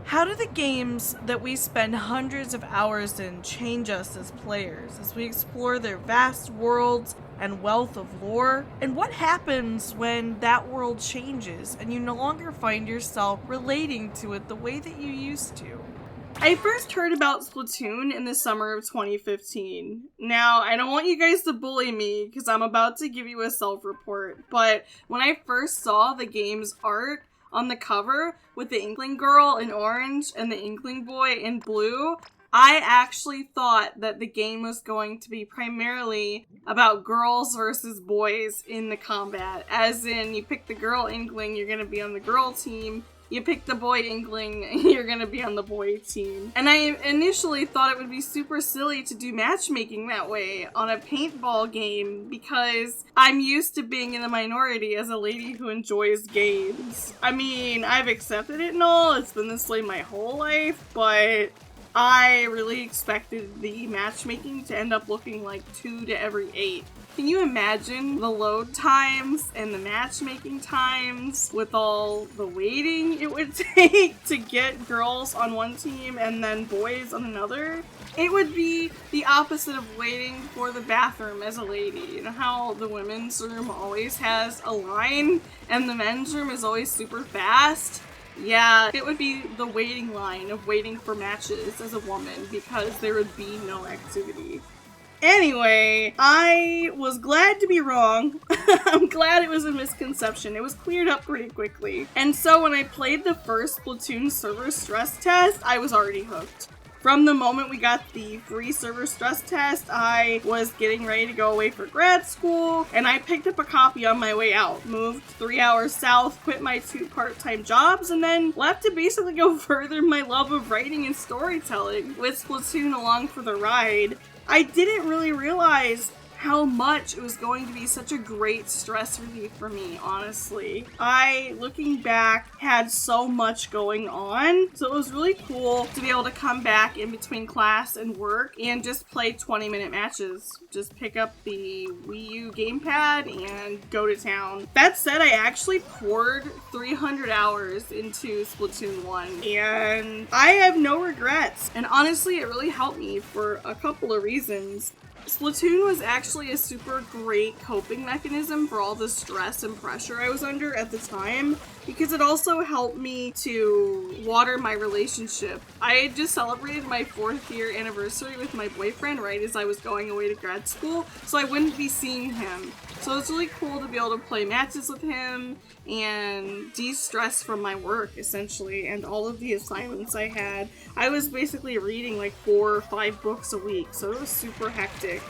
How do the games that we spend hundreds of hours in change us as players as we explore their vast worlds and wealth of lore? And what happens when that world changes and you no longer find yourself relating to it the way that you used to? I first heard about Splatoon in the summer of 2015. Now, I don't want you guys to bully me because I'm about to give you a self-report, but when I first saw the game's art on the cover with the Inkling girl in orange and the Inkling boy in blue, I actually thought that the game was going to be primarily about girls versus boys in the combat. As in, you pick the girl Inkling, you're gonna be on the girl team. You pick the boy Inkling, you're gonna be on the boy team. And I initially thought it would be super silly to do matchmaking that way on a paintball game because I'm used to being in the minority as a lady who enjoys games. I mean, I've accepted it and all, it's been this way my whole life, but I really expected the matchmaking to end up looking like 2 to every 8. Can you imagine the load times and the matchmaking times with all the waiting it would take to get girls on one team and then boys on another? It would be the opposite of waiting for the bathroom as a lady. You know how the women's room always has a line and the men's room is always super fast? Yeah, it would be the waiting line of waiting for matches as a woman because there would be no activity. Anyway, I was glad to be wrong. I'm glad it was a misconception. It was cleared up pretty quickly. And so when I played the first Splatoon server stress test, I was already hooked. From the moment we got the free server stress test, I was getting ready to go away for grad school, and I picked up a copy on my way out, moved 3 hours south, quit my 2 part-time jobs, and then left to basically go further my love of writing and storytelling with Splatoon along for the ride. I didn't really realize how much it was going to be such a great stress relief for me, honestly. I, looking back, had so much going on, so it was really cool to be able to come back in between class and work and just play 20-minute matches. Just pick up the Wii U gamepad and go to town. That said, I actually poured 300 hours into Splatoon 1, and I have no regrets. And honestly, it really helped me for a couple of reasons. Splatoon was actually a super great coping mechanism for all the stress and pressure I was under at the time, because it also helped me to water my relationship. I had just celebrated my 4th year anniversary with my boyfriend right as I was going away to grad school, so I wouldn't be seeing him. So it's really cool to be able to play matches with him and de-stress from my work, essentially, and all of the assignments I had. I was basically reading like 4 or 5 books a week, so it was super hectic.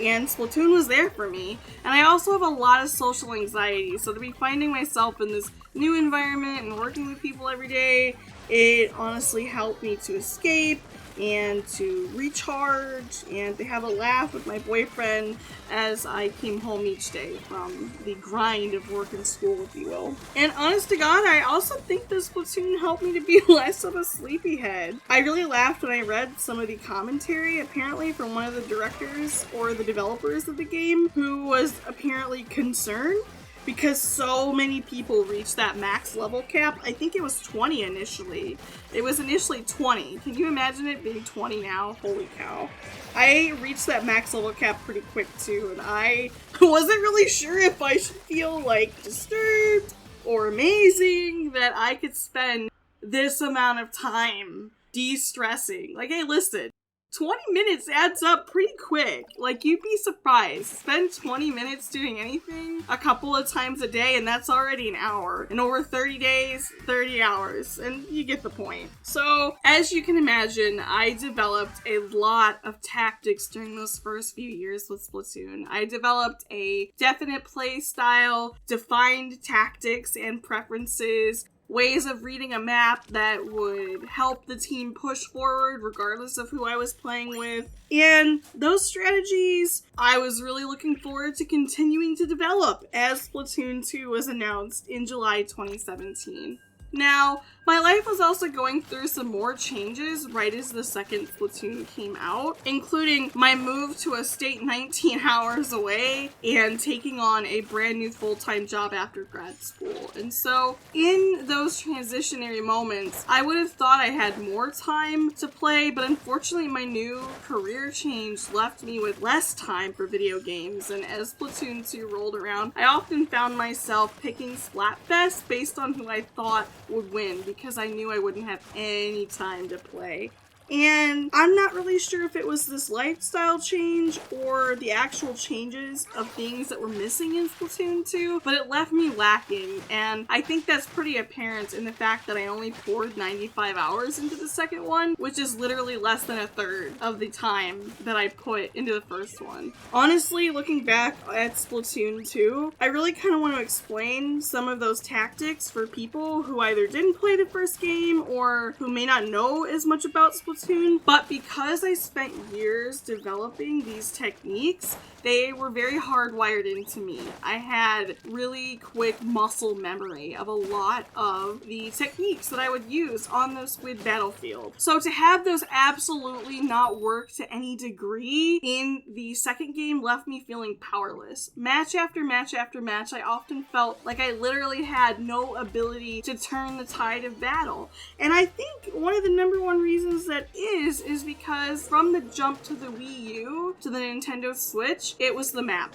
And Splatoon was there for me. And I also have a lot of social anxiety, so to be finding myself in this new environment and working with people every day, it honestly helped me to escape and to recharge and to have a laugh with my boyfriend as I came home each day from the grind of work and school, if you will. And honest to God, I also think this Splatoon helped me to be less of a sleepyhead. I really laughed when I read some of the commentary, apparently from one of the directors or the developers of the game, who was apparently concerned because so many people reached that max level cap. I think it was 20 initially. It was initially 20. Can you imagine it being 20 now? Holy cow. I reached that max level cap pretty quick too, and I wasn't really sure if I should feel like disturbed or amazing that I could spend this amount of time de-stressing. Like, hey, listen, 20 minutes adds up pretty quick. Like, you'd be surprised. Spend 20 minutes doing anything a couple of times a day, and that's already an hour. And over 30 days, 30 hours. And you get the point. So, as you can imagine, I developed a lot of tactics during those first few years with Splatoon. I developed a definite play style, defined tactics and preferences, ways of reading a map that would help the team push forward regardless of who I was playing with. And those strategies I was really looking forward to continuing to develop as Splatoon 2 was announced in July 2017. Now, My life was also going through some more changes right as the second Splatoon came out, including my move to a state 19 hours away and taking on a brand new full-time job after grad school. And so in those transitionary moments, I would have thought I had more time to play, but unfortunately my new career change left me with less time for video games. And as Splatoon 2 rolled around, I often found myself picking Splatfest based on who I thought would win, because I knew I wouldn't have any time to play. And I'm not really sure if it was this lifestyle change or the actual changes of things that were missing in Splatoon 2, but it left me lacking, and I think that's pretty apparent in the fact that I only poured 95 hours into the second one, which is literally less than a third of the time that I put into the first one. Honestly, looking back at Splatoon 2, I really kind of want to explain some of those tactics for people who either didn't play the first game or who may not know as much about Splatoon. But because I spent years developing these techniques, they were very hardwired into me. I had really quick muscle memory of a lot of the techniques that I would use on the Squid battlefield. So to have those absolutely not work to any degree in the second game left me feeling powerless. Match after match after match, I often felt like I literally had no ability to turn the tide of battle. And I think one of the number one reasons that is because from the jump to the Wii U to the Nintendo Switch, it was the map.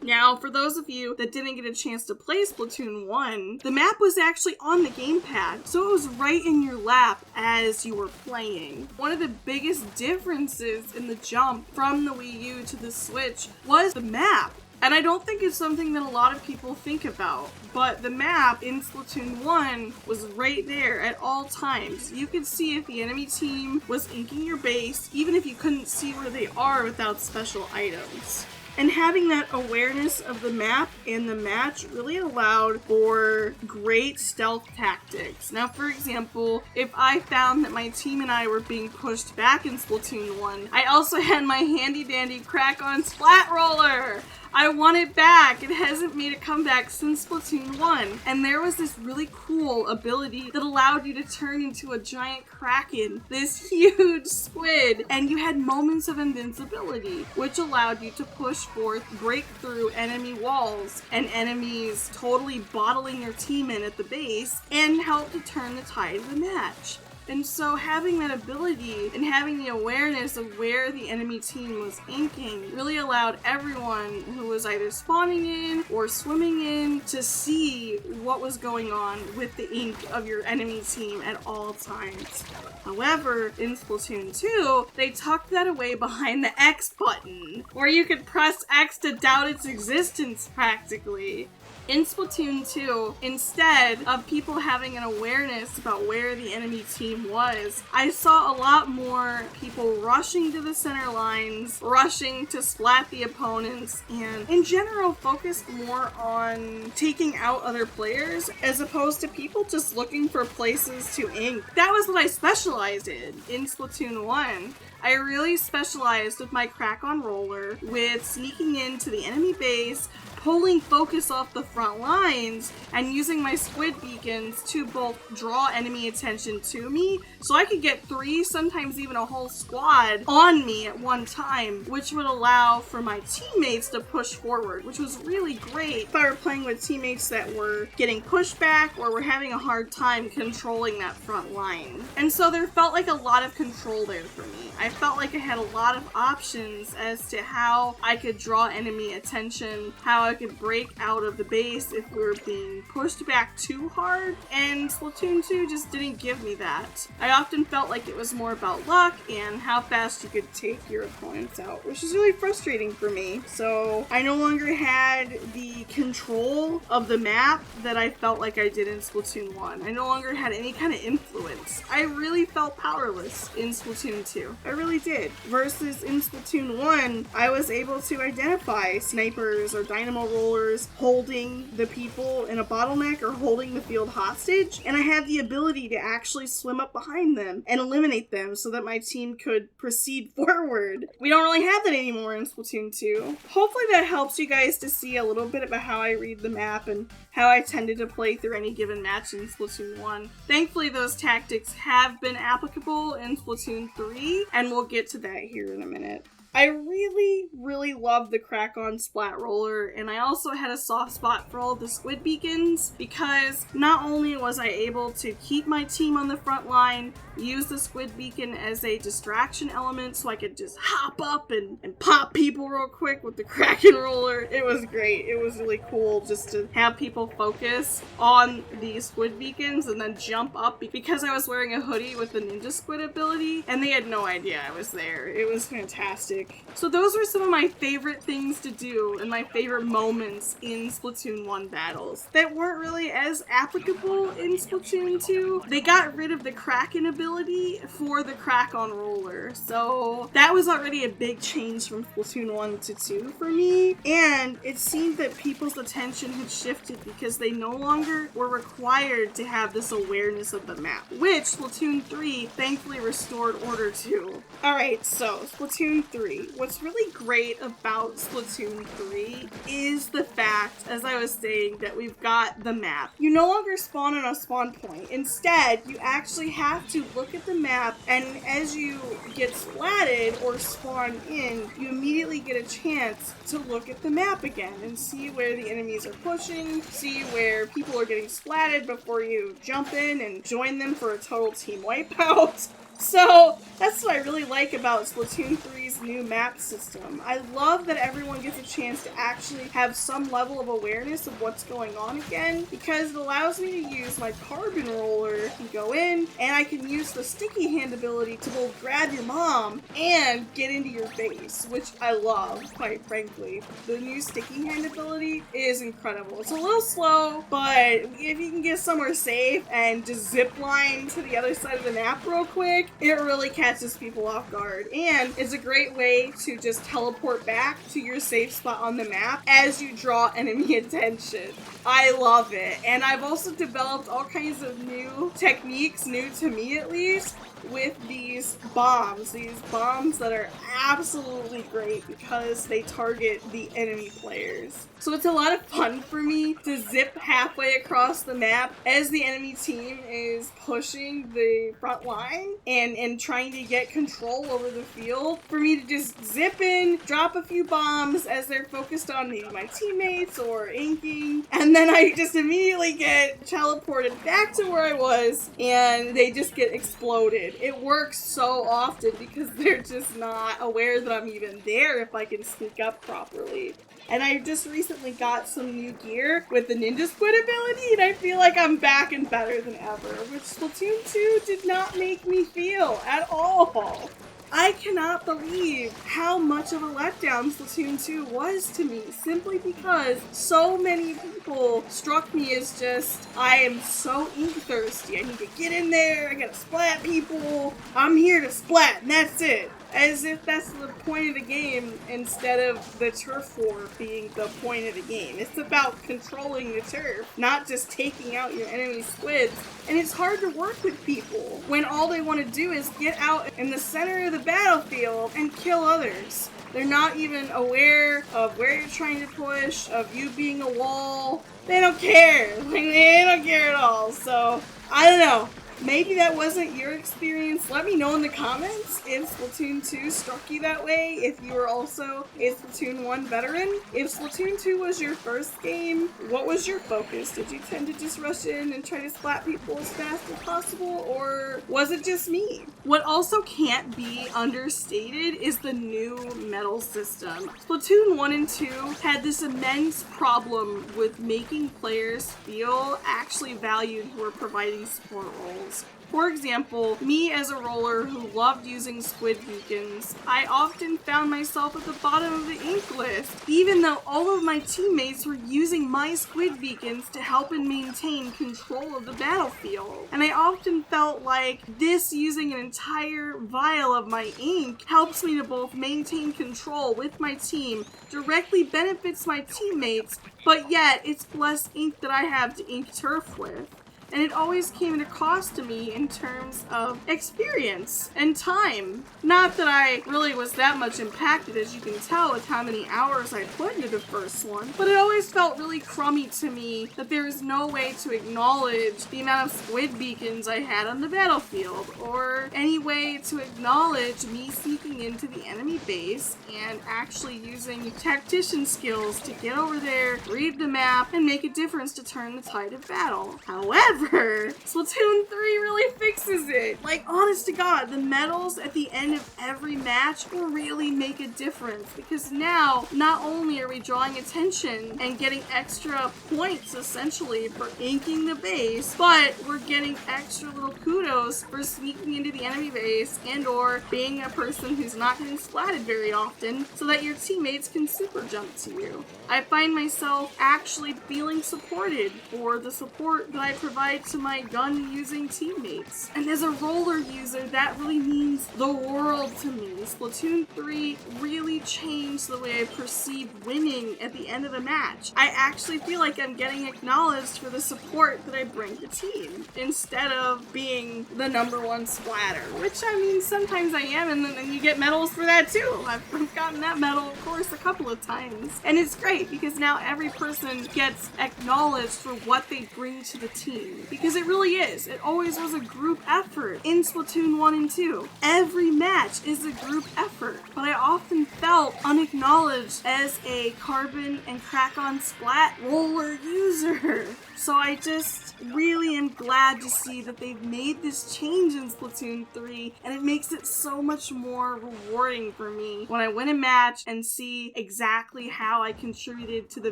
Now, for those of you that didn't get a chance to play Splatoon 1, the map was actually on the gamepad, so it was right in your lap as you were playing. One of the biggest differences in the jump from the Wii U to the Switch was the map. And I don't think it's something that a lot of people think about, but the map in Splatoon 1 was right there at all times. You could see if the enemy team was inking your base, even if you couldn't see where they are without special items. And having that awareness of the map in the match really allowed for great stealth tactics. Now, for example, if I found that my team and I were being pushed back in Splatoon 1, I also had my handy-dandy krack-on splat roller! I want it back. It hasn't made a comeback since Splatoon 1. And there was this really cool ability that allowed you to turn into a giant kraken, this huge squid, and you had moments of invincibility, which allowed you to push forth, break through enemy walls and enemies totally bottling your team in at the base, and help to turn the tide of the match. And so having that ability and having the awareness of where the enemy team was inking really allowed everyone who was either spawning in or swimming in to see what was going on with the ink of your enemy team at all times. However, in Splatoon 2, they tucked that away behind the X button, where you could press X to doubt its existence practically. In Splatoon 2, instead of people having an awareness about where the enemy team was, I saw a lot more people rushing to the center lines, rushing to splat the opponents, and in general focused more on taking out other players as opposed to people just looking for places to ink. That was what I specialized in Splatoon 1. I really specialized with my krack-on roller, with sneaking into the enemy base, pulling focus off the front lines, and using my squid beacons to both draw enemy attention to me, so I could get 3, sometimes even a whole squad on me at one time, which would allow for my teammates to push forward, which was really great if I were playing with teammates that were getting pushed back or were having a hard time controlling that front line. And so there felt like a lot of control there for me. I felt like I had a lot of options as to how I could draw enemy attention, how I could break out of the base if we were being pushed back too hard, and Splatoon 2 just didn't give me that. I often felt like it was more about luck and how fast you could take your opponents out, which is really frustrating for me. So I no longer had the control of the map that I felt like I did in Splatoon 1. I no longer had any kind of influence. I really felt powerless in Splatoon 2. I really did. Versus in Splatoon 1, I was able to identify snipers or dynamo normal rollers holding the people in a bottleneck or holding the field hostage, and I had the ability to actually swim up behind them and eliminate them so that my team could proceed forward. We don't really have that anymore in Splatoon 2. Hopefully that helps you guys to see a little bit about how I read the map and how I tended to play through any given match in Splatoon 1. Thankfully, those tactics have been applicable in Splatoon 3, and we'll get to that here in a minute. I really love the krak-on splat roller, and I also had a soft spot for all of the squid beacons because not only was I able to keep my team on the front line, use the squid beacon as a distraction element so I could just hop up and pop people real quick with the krack-on roller. It was great. It was really cool just to have people focus on the squid beacons and then jump up because I was wearing a hoodie with the ninja squid ability, and they had no idea I was there. It was fantastic. So those were some of my favorite things to do and my favorite moments in Splatoon 1 battles that weren't really as applicable in Splatoon 2. They got rid of the krack-on ability for the krack-on roller, so that was already a big change from Splatoon 1 to 2 for me, and it seemed that people's attention had shifted because they no longer were required to have this awareness of the map, which Splatoon 3 thankfully restored order to. Alright, so Splatoon 3. What's really great about Splatoon 3 is the fact, as I was saying, that we've got the map. You no longer spawn on a spawn point. Instead, you actually have to look at the map, and as you get splatted or spawn in, you immediately get a chance to look at the map again and see where the enemies are pushing, see where people are getting splatted before you jump in and join them for a total team wipeout. So that's what I really like about Splatoon 3's new map system. I love that everyone gets a chance to actually have some level of awareness of what's going on again, because it allows me to use my carbon roller to go in, and I can use the sticky hand ability to both grab your mom and get into your face, which I love, quite frankly. The new sticky hand ability is incredible. It's a little slow, but if you can get somewhere safe and just zip line to the other side of the map real quick, it really catches people off guard, and it's a great way to just teleport back to your safe spot on the map as you draw enemy attention. I love it, and I've also developed all kinds of new techniques, new to me at least, with these bombs that are absolutely great because they target the enemy players. So it's a lot of fun for me to zip halfway across the map as the enemy team is pushing the front line and trying to get control over the field. For me to just zip in, drop a few bombs as they're focused on maybe my teammates or inking, and then I just immediately get teleported back to where I was and they just get exploded. It works so often because they're just not aware that I'm even there if I can sneak up properly. And I just recently got some new gear with the ninja squid ability, and I feel like I'm back and better than ever, which Splatoon 2 did not make me feel at all. I cannot believe how much of a letdown Splatoon 2 was to me, simply because so many people struck me as just, I am so ink thirsty, I need to get in there, I gotta splat people, I'm here to splat, and that's it. As if that's the point of the game instead of the turf war being the point of the game. It's about controlling the turf, not just taking out your enemy squids. And it's hard to work with people when all they want to do is get out in the center of the battlefield and kill others. They're not even aware of where you're trying to push, of you being a wall. They don't care. They don't care at all. So, I don't know. Maybe that wasn't your experience. Let me know in the comments if Splatoon 2 struck you that way, if you were also a Splatoon 1 veteran. If Splatoon 2 was your first game, what was your focus? Did you tend to just rush in and try to splat people as fast as possible, or was it just me? What also can't be understated is the new medal system. Splatoon 1 and 2 had this immense problem with making players feel actually valued who were providing support roles. For example, me as a roller who loved using squid beacons, I often found myself at the bottom of the ink list, even though all of my teammates were using my squid beacons to help and maintain control of the battlefield. And I often felt like this using an entire vial of my ink helps me to both maintain control with my team, directly benefits my teammates, but yet it's less ink that I have to ink turf with. And it always came at a cost to me in terms of experience and time. Not that I really was that much impacted, as you can tell with how many hours I put into the first one, but it always felt really crummy to me that there is no way to acknowledge the amount of squid beacons I had on the battlefield, or any way to acknowledge me sneaking into the enemy base and actually using tactician skills to get over there, read the map, and make a difference to turn the tide of battle. However, Splatoon 3 really fixes it. Like, honest to God, the medals at the end of every match will really make a difference, because now, not only are we drawing attention and getting extra points, essentially, for inking the base, but we're getting extra little kudos for sneaking into the enemy base and or being a person who's not getting splatted very often, so that your teammates can super jump to you. I find myself actually feeling supported for the support that I provide to my gun-using teammates. And as a roller user, that really means the world to me. Splatoon 3 really changed the way I perceive winning at the end of a match. I actually feel like I'm getting acknowledged for the support that I bring to the team, instead of being the #1 splatter, which, I mean, sometimes I am, and then you get medals for that too. I've gotten that medal, of course, a couple of times. And it's great, because now every person gets acknowledged for what they bring to the team. Because it really is. It always was a group effort in Splatoon 1 and 2. Every match is a group effort, but I often felt unacknowledged as a carbon and krack-on splat roller user. So I just really am glad to see that they've made this change in Splatoon 3, and it makes it so much more rewarding for me when I win a match and see exactly how I contributed to the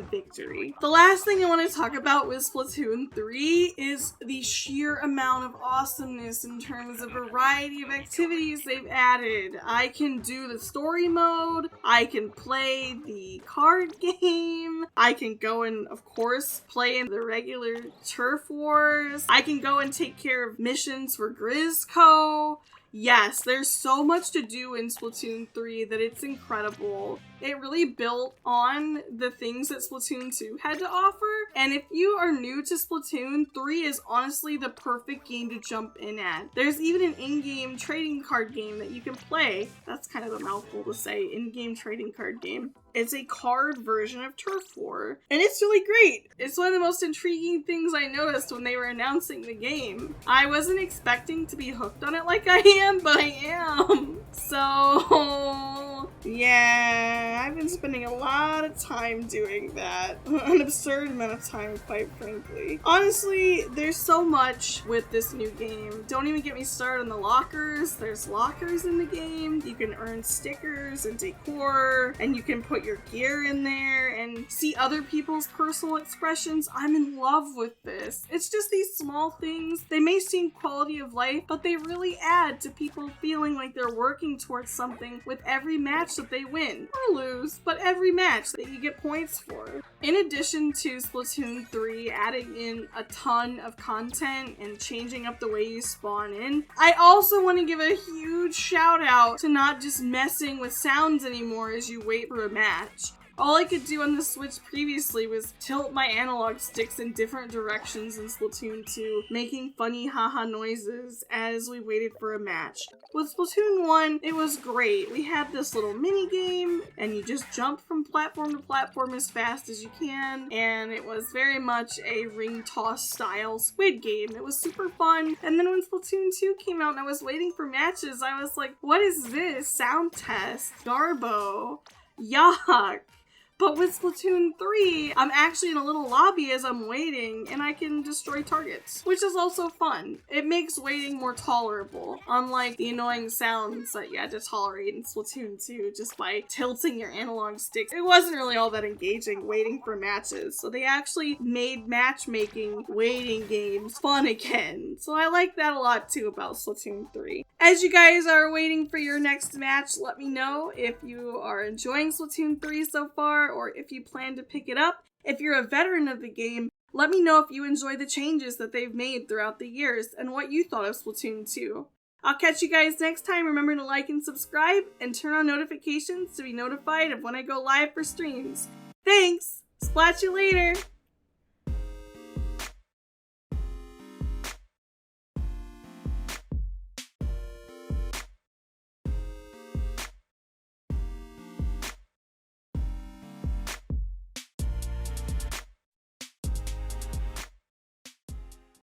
victory. The last thing I want to talk about with Splatoon 3 is the sheer amount of awesomeness in terms of variety of activities they've added. I can do the story mode, I can play the card game, I can go and, of course, play in the regular turf wars. I can go and take care of missions for Grizzco. Yes, there's so much to do in Splatoon 3 that it's incredible. It really built on the things that Splatoon 2 had to offer. And if you are new to Splatoon, 3 is honestly the perfect game to jump in at. There's even an in-game trading card game that you can play. That's kind of a mouthful to say, in-game trading card game. It's a card version of Turf War, and it's really great. It's one of the most intriguing things I noticed when they were announcing the game. I wasn't expecting to be hooked on it like I am, but I am. So, yeah, I've been spending a lot of time doing that. An absurd amount of time, quite frankly. Honestly, there's so much with this new game. Don't even get me started on the lockers. There's lockers in the game. You can earn stickers and decor, and you can put your gear in there and see other people's personal expressions. I'm in love with this. It's just these small things. They may seem quality of life, but they really add to people feeling like they're working towards something with every match that they win or lose, but every match that you get points for. In addition to Splatoon 3 adding in a ton of content and changing up the way you spawn in, I also want to give a huge shout out to not just messing with sounds anymore as you wait for a match. All I could do on the Switch previously was tilt my analog sticks in different directions in Splatoon 2, making funny haha noises as we waited for a match. With Splatoon 1, it was great. We had this little mini game, and you just jump from platform to platform as fast as you can, and it was very much a ring toss style Squid game. It was super fun, and then when Splatoon 2 came out and I was waiting for matches, I was like, what is this? Sound test? Garbo? Yuck! But with Splatoon 3, I'm actually in a little lobby as I'm waiting, and I can destroy targets, which is also fun. It makes waiting more tolerable, unlike the annoying sounds that you had to tolerate in Splatoon 2 just by tilting your analog sticks. It wasn't really all that engaging waiting for matches, so they actually made matchmaking waiting games fun again. So I like that a lot too about Splatoon 3. As you guys are waiting for your next match, let me know if you are enjoying Splatoon 3 so far, or if you plan to pick it up. If you're a veteran of the game, let me know if you enjoy the changes that they've made throughout the years and what you thought of Splatoon 2. I'll catch you guys next time. Remember to like and subscribe and turn on notifications to be notified of when I go live for streams. Thanks! Splat you later!